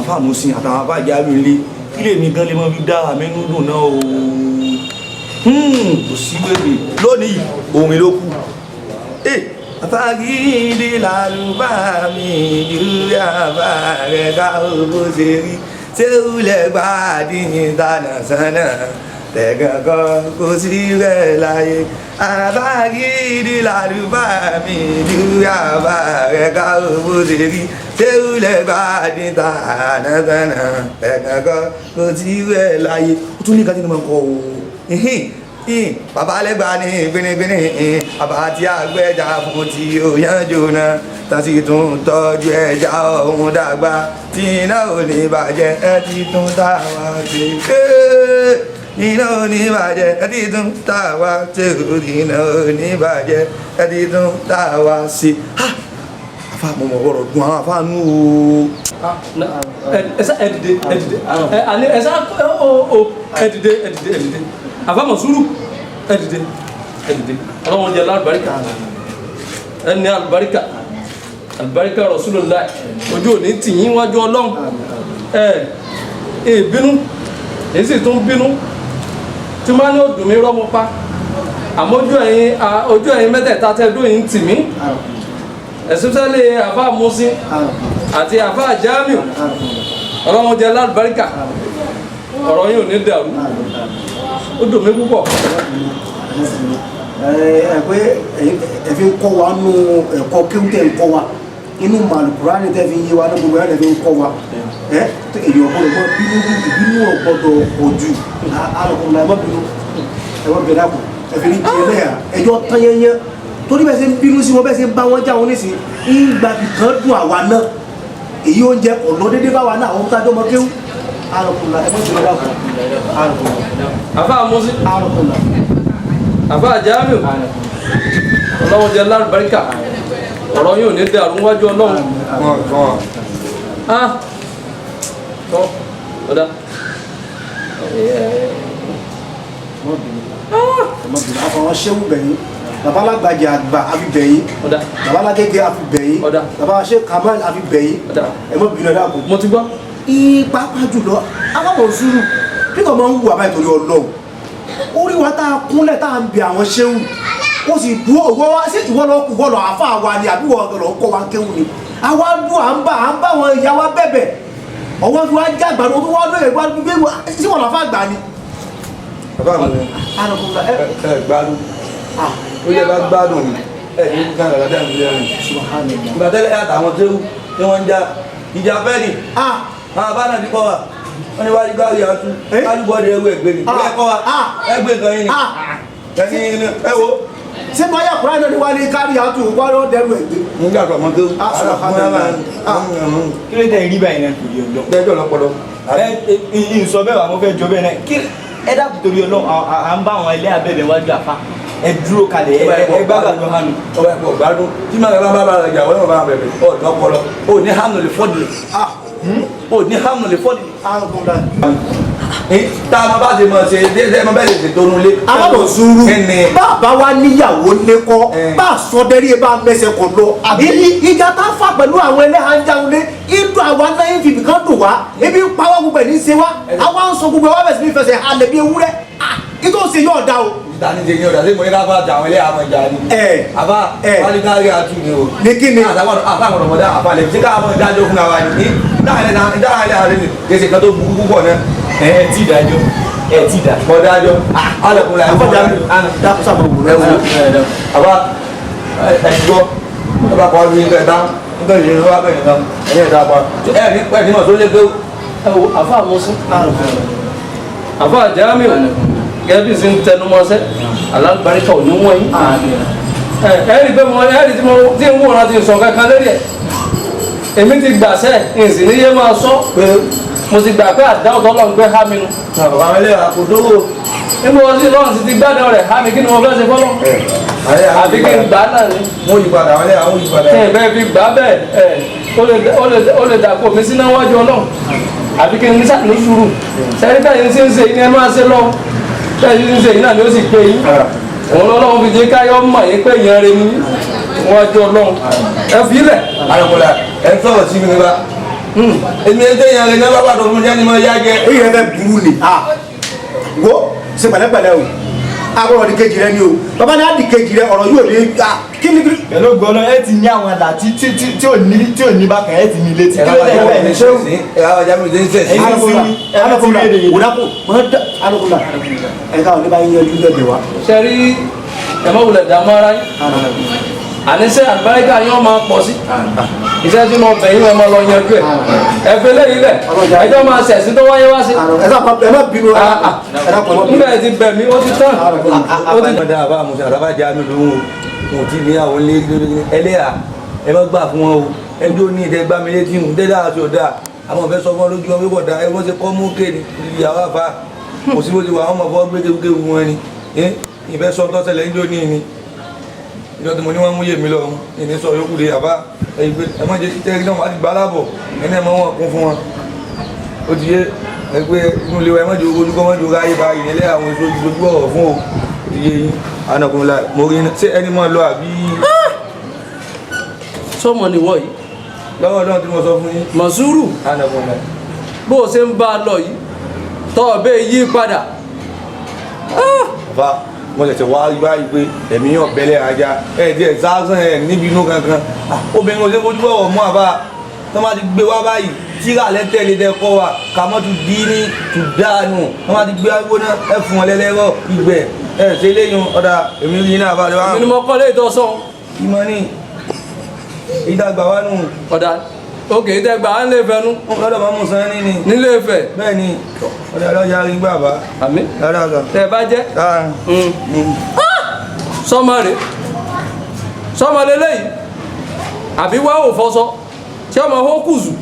àfàmùsìn àtàwọn àfàjà mi lé kí lèmi gan lè mọ fi dá àmì inú dùn náà o kò sí wèrè lónìí orin ló kù àfàgídí làlùbá mi ìdúró àbá rẹ̀ ká owó ṣe rí ṣé wúlẹ̀ gbáàdì ní ìdáná sánà tẹ̀gànkàn kò sí rẹ̀ láyé àfàgídí làlùbá mi ìdúró àbá rẹ̀ ká owó ṣe rí ṣé wúlẹ̀ gbáàdì ní ìdáná sánà tẹ̀gànkàn kò sí rẹ̀ láyé ó tún ní ká tí mo kọ́ o bàbá lẹ́gbà ní gbinigbini bàbá tí a gbẹ́jà fún tí ó yánjò náà tàbí tún tọ́jú ẹja ọ̀hún dàgbà tí iná ò ní bàjẹ́ ẹ ti tún táwa ṣe iná ò ní bàjẹ́ ẹ ti tún táwa ṣe iná ò ní bàjẹ́ ẹ ti tún táwa ṣe. Àfà mo mọ̀ ọ̀rọ̀ dùn àwọn àfà nù o. Ẹ̀dìdé àfàmọ̀ sùúrù ẹ̀dìdé ọlọ́wọ́n jẹ́ alùbáríkà alùbáríkà Rasulullah ojú òní tìyín wájú ọlọ́run bínú èyí sì tún bínú tí máa ní òdùn mi rọ́mọ pa àmọ́ ojú ẹ̀yin mẹ́tẹ̀ẹ̀ta tẹ́ẹ̀dún yìí ń tì mí especially àfà Musin àti àfà Jamiu ọlọ́wọ́n jẹ́ alùbáríkà ọ̀rọ̀ yìí ò ní dàrú ó dùn mí púpọ̀. Pé ẹ̀fín kọ́ wa nù ẹ̀kọ́ kéwù tẹ̀ ń kọ́ wa inú Al-Qur'ani tẹ̀ fi ń yé wa ní gbogbo ẹ̀ fi ń kọ́ wa èyí ọ̀gbọ́dọ̀ mọ́ ìbínú ọ̀gbọ́dọ̀ ojú alùpùpù ẹ̀ mọ́ bínú ẹ̀wọ́n bẹ̀rẹ̀ àpò ẹ̀fín ní tiẹ̀ lẹ́yà ẹjọ́ tán yẹnyẹ torí bẹ́ẹ̀ ṣe ń bínú sí wọn bẹ́ẹ̀ ṣe ń bá wọn já wọn nísìn ìgbà kan dùn àwa náà èyí oúnjẹ ọ̀nà dédé bá wa náà àwọn tá a jọ mọ kéwù alùpùpù ẹ̀ mọ́ bínú àpò àfà Musin alùpùpù àfà Jamiu ọlọ́wọ́n jẹ́ alùbáríkà ọ̀rọ̀ yóò ní dàrú wájú ọlọ́run tọ́ ọ̀dá àfọwọ́n ṣéwù bẹ̀yìn babalágbàjẹ àgbà àfi bẹ̀yìn babalágége àfi bẹ̀yìn babaláṣẹ Kamal àfi bẹ̀yìn ẹ̀mọ́ bìnrin ọ̀dà kò mo ti gbọ́ pàápàá jùlọ alábọ̀ sùúrù kíkọ̀ máa ń wù àbá ìtòrí ọlọ́run orí wa tá a kúnlẹ̀ tá a ń bẹ àwọn ṣéwù ó sì dúró òwò wá sí ìwọ lọ àfa wa ni àbí wọ́n lọ kọ́ wa kéwù ni àwa dùn à ń bá wọn ìyá wa bẹ̀bẹ̀ ọwọ́ fi wá já àgbàdo tó wá lóye wá gbé sí wọn lọ fà gbà ni. bàbá mi ẹ gbádùn ó yẹ bá gbádùn ni ẹ ní kí káńtà dáadáa ní ẹrù ìgbà tẹ́lẹ̀ àtàwọn kéwù tí wọ́n ń já ìjà fẹ́ ni àwọn bá náà ti kọ́ wa wọ́n ní wá ní gáàrí àtú alúbọ̀dé ẹgbẹ́ ẹgbẹ́ ni ẹ kọ́ wa ẹgbẹ́ kan yín ni ẹni ẹ wo. ṣé máa yà kúrò náà ni wá ní kárí àtú wá ló dẹrù ẹgbẹ́. nígbà tó ọmọ kéwù kí ló dé rí báyìí náà torí ọlọ́. dẹjọ́ lọ́pọ̀lọ́. ìsọ bẹ́ẹ̀ wà mo fẹ́ jọ bẹ́ẹ̀ náà kí ẹ dákun torí ọlọ́ à ń bá àwọn ilé abẹ́bẹ̀ wájú àfa ẹ dúró kalẹ̀ ẹ gbàgbọ́ hánu. ọba ẹ̀kọ́ gbádùn tí màá bá bá jà wọ́n náà bá bẹ̀rẹ̀ ọ̀ lọ́pọ̀lọ́ ò ní hàmù lè fọ́dìlì ò ní hàmù lè fọ́dìlì. tá a máa bá ṣe mọ̀ ṣe ẹ máa bẹ́ẹ̀ lè ṣe tónú lé. alábọ̀ sùúrù bàbá wa níyàwó lẹ́kọ́ bá a sọ dẹ́rí ẹ bá a mẹsẹ̀ kọ̀ lọ. ìjà tá a fà pẹ̀lú àwọn ẹlẹ́hànjáwó lé inú àwa náà ń fi ibìkan dùn wá ebi ń pa wá gbogbo ẹ̀ ní í ṣe wá àwa ń sọ gbogbo ẹ̀ wá bẹ̀ sí ní fẹsẹ̀ halẹ̀ bí ewúrẹ́ nítorí ṣe yóò dá o. ìtàn ìjẹ ní ọ̀dà tí mo ní ká bá jà àwọn ilé àwọn ìjà ni. àbá wálé kárí àtú ni o. ní kí ni. àtàwọn ọmọdé àfàlẹ̀ tí káwọn ìdájọ́ fún wa ni dáhàlẹ̀ àlẹ́ ni kèsì kan tó burú púpọ̀ náà. ẹ ti dájọ́ ẹ ti dá. mọ dájọ́ alẹ́kùnrin àìfọ́ dákúsà mọ̀ wò ẹ wò àbá ẹ̀ṣọ́ ọba kan ní ìgbà ìta nígbà ìṣẹ́ ló wá bẹ̀rẹ̀ náà ẹ̀yìn ìta pa ẹ̀ ní pẹ̀lú ìmọ̀ tó lé pé ẹ wo àfa Musin àfà Jamiu gẹ́gẹ́ bí sí ń tẹnumọ́sẹ́ alágbàríkà ò ní wọ́n yí ẹ̀rí pé mo ẹ̀rí tí ń wòrán ti sọ kankan lórí ẹ̀ èmi ti gbàṣẹ́ ìsìn níyé máa sọ pé mo ti gbà pé àdáwọ̀ tọ́lọ̀ ń gbé há mi nu àwọn ilé àkódówó nígbà wọ́n sí lọ́rùn ti gbádùn rẹ̀ há mi kí ni mo fẹ́ ṣe fọ́lọ́ àbí kí n gbà náà ni mo yí padà wọlé àwọn yí padà kí n bẹ́ẹ̀ fi gbà bẹ́ẹ̀ ó lè dàpọ̀ mi sí náà wájú Ọlọ́run àbí kí n ní sùúrù sẹ́yìn bẹ́ẹ̀ ní ṣe ní ẹ máa ṣe lọ bẹ́ẹ̀ ní ṣe yìí náà ni ó sì pé yín òun lọ́lọ́run fi jẹ́ káyọ́ mọ̀ yín pé ìyẹn rẹ ní wájú Ọlọ́run ẹ fi ilẹ̀. àyọ̀kọ̀lá ẹ ń sọ̀rọ̀ sí mi nípa èmi ẹgbẹ́ yẹn rẹ̀ ní bàbá tó fún mi jẹ́ ni mo yá jẹ. èyí rẹ fẹ́ burú ni wo ṣe pẹ̀lẹ́pẹ̀lẹ́ o akọrọ di kejì rẹ ni o bàbá ní a di kejì rẹ ọ̀rọ̀ yóò lé kí ni. pẹ̀lú gbọ́dọ̀ ẹ ti ní àwọn àdá tí ò ní bákan ẹ ti ní létí. ẹ̀rọ ajá mi ṣe ẹ̀rọ ajá mi ṣe ń sẹ̀ sí. alakola ẹ̀ka ò ní bá yín yanjú lẹ́dẹ̀ wa. sẹ́rí ẹ̀mọ́ wulẹ̀ dààmú ara yín àníṣe àlùbáríkà yín máa pọ̀ sí iṣẹ́ tí mo bẹ̀ yín wọn máa lọ yanjú ẹ̀ ẹ̀fẹ́ lẹ́yìn lẹ̀ ẹjọ́ máa ṣẹ̀sí tó wáyé wá sí. ẹ má bínú nígbà tí bẹ̀ mí ó ti tán. àbámọ̀dá àbámọ̀dá àbájá mi lóhùn mo ti ní àwọn ilé ẹlẹ́yà ẹ má gbà fún wọn o ẹjọ́ ní ìdẹ́ gbá mi létí hùn dẹ́dá àti ọ̀dà àwọn ọ̀fẹ́ sọ fún ọ lójú wọn wípọ̀ dá ẹ wọ́n ṣe kọ́ mú kéde ìyàwó àfa kò sí bó ti wà àwọn ọmọ fọ́ gbégbéwu wọn ni ìfẹ́ sọ tọ́sẹ̀lẹ̀ ńjọ́ ní ni ìjọ tí mo ní wọ́n mú yèmí lọ ìní sọ yókù lè àbá ẹ má jẹ́ tẹ́rí náà wá ti gbá láàbọ̀ ẹni ẹ̀ mọ́ wọn kún fún wọn ó ti yé ẹgbẹ́ inú ilé wa ẹ má jẹ́ ojú kọ́ má jẹ́ ráyè bá ìnílẹ̀ àwọn èso ojú ọ̀rọ̀ fún o ó ti yé yín anakunle la mo rí ṣé ẹni máa lọ àbí. sọmọ ni wọ yìí. lọ́wọ́ náà tí mo sọ fún yín. Mọ̀súrù anakunle. bó o ṣe ń bá a lọ yìí tọ́ ọ bẹ́ẹ̀ yí padà. bàbá mo lè ṣe wá báyìí pé ẹ̀mí yàn bẹ́lẹ̀ ajá díẹ̀ sáásán níbi inú kankan obìnrin ò ṣe fojú bọ̀wọ̀ mú àbá tó má ti gbé wá báyìí tíra lẹ́tẹ̀lé tẹ́ kọ́ wa kàmọ́ tu dí ní tù dáànù tó má ti gbé wá gbóná ẹ fún wọn lẹ́lẹ́rọ̀ ìgbẹ́ ṣe léyìn ọ̀dà èmi rí iná àbálẹ̀ wá. èmi ni mo kọ́ lé ìtọ́sán. ìmọ̀ ní ìdàgbà wa nù. ọ̀dà òkè ìdẹ́gbà á ń lè fẹnu. lọ́dọ̀ máa mú sàn ní ni. nílé Ifẹ̀. bẹ́ẹ̀ ni ọ̀dà lọ́jà rí gbà bá. àmín. dáadáa kan. tẹ bá jẹ́. sọmọ rè sọmọ lélẹ́yìí àbí wá ò fọṣọ tí ọmọ ó kùzù.